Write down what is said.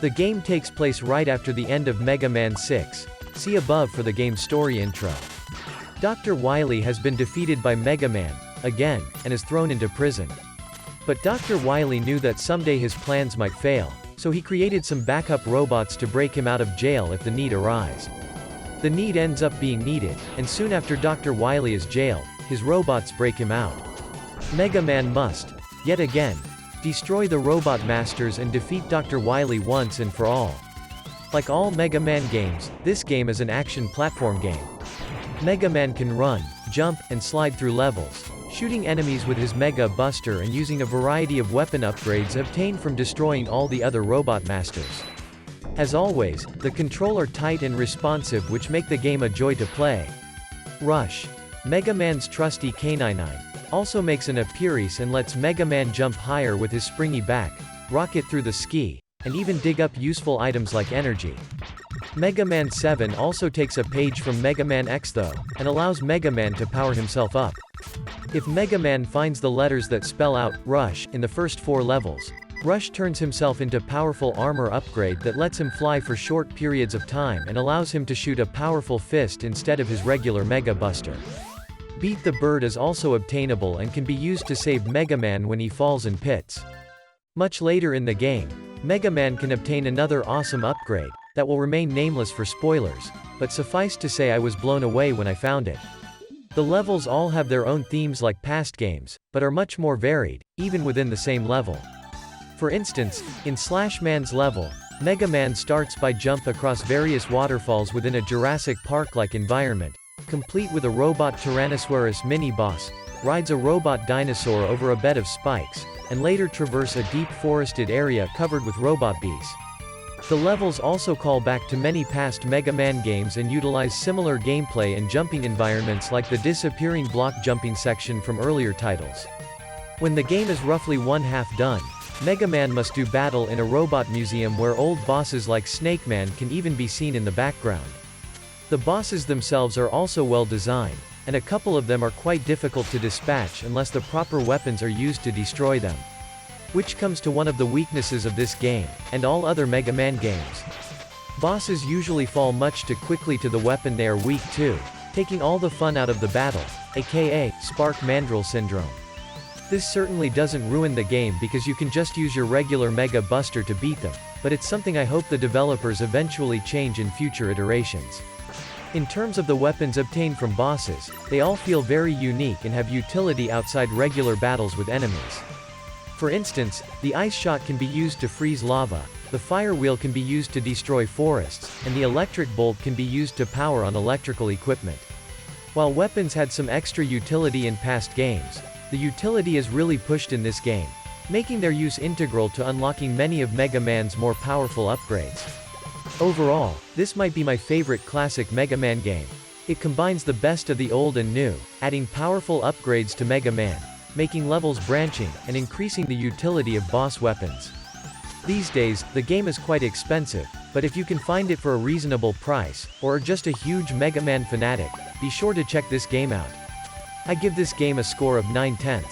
The game takes place right after the end of Mega Man 6. See above for the game's story intro. Dr. Wily has been defeated by Mega Man, again, and is thrown into prison. But Dr. Wily knew that someday his plans might fail, so he created some backup robots to break him out of jail if the need arises. The need ends up being needed, and soon after Dr. Wily is jailed, his robots break him out. Mega Man must, yet again, destroy the robot masters and defeat Dr. Wily once and for all. Like all Mega Man games, this game is an action platform game. Mega Man can run, jump, and slide through levels, shooting enemies with his Mega Buster and using a variety of weapon upgrades obtained from destroying all the other robot masters. As always, the controls are tight and responsive, which make the game a joy to play. Rush. Mega Man's trusty K99 also makes an appearance and lets Mega Man jump higher with his springy back, rocket through the ski, and even dig up useful items like energy. Mega Man 7 also takes a page from Mega Man X though, and allows Mega Man to power himself up. If Mega Man finds the letters that spell out Rush in the first 4 levels, Rush turns himself into powerful armor upgrade that lets him fly for short periods of time and allows him to shoot a powerful fist instead of his regular Mega Buster. Beat the Bird is also obtainable and can be used to save Mega Man when he falls in pits. Much later in the game, Mega Man can obtain another awesome upgrade, that will remain nameless for spoilers, but suffice to say I was blown away when I found it. The levels all have their own themes like past games, but are much more varied, even within the same level. For instance, in Slash Man's level, Mega Man starts by jump across various waterfalls within a Jurassic Park-like environment, complete with a robot Tyrannosaurus mini-boss, rides a robot dinosaur over a bed of spikes, and later traverse a deep forested area covered with robot bees. The levels also call back to many past Mega Man games and utilize similar gameplay and jumping environments like the disappearing block jumping section from earlier titles. When the game is roughly one-half done, Mega Man must do battle in a robot museum where old bosses like Snake Man can even be seen in the background. The bosses themselves are also well designed, and a couple of them are quite difficult to dispatch unless the proper weapons are used to destroy them. Which comes to one of the weaknesses of this game, and all other Mega Man games. Bosses usually fall much too quickly to the weapon they are weak to, taking all the fun out of the battle, aka Spark Mandrill Syndrome. This certainly doesn't ruin the game because you can just use your regular Mega Buster to beat them, but it's something I hope the developers eventually change in future iterations. In terms of the weapons obtained from bosses, they all feel very unique and have utility outside regular battles with enemies. For instance, the ice shot can be used to freeze lava, the fire wheel can be used to destroy forests, and the electric bolt can be used to power on electrical equipment. While weapons had some extra utility in past games, the utility is really pushed in this game, making their use integral to unlocking many of Mega Man's more powerful upgrades. Overall, this might be my favorite classic Mega Man game. It combines the best of the old and new, adding powerful upgrades to Mega Man, making levels branching, and increasing the utility of boss weapons. These days, the game is quite expensive, but if you can find it for a reasonable price, or are just a huge Mega Man fanatic, be sure to check this game out. I give this game a score of 9/10.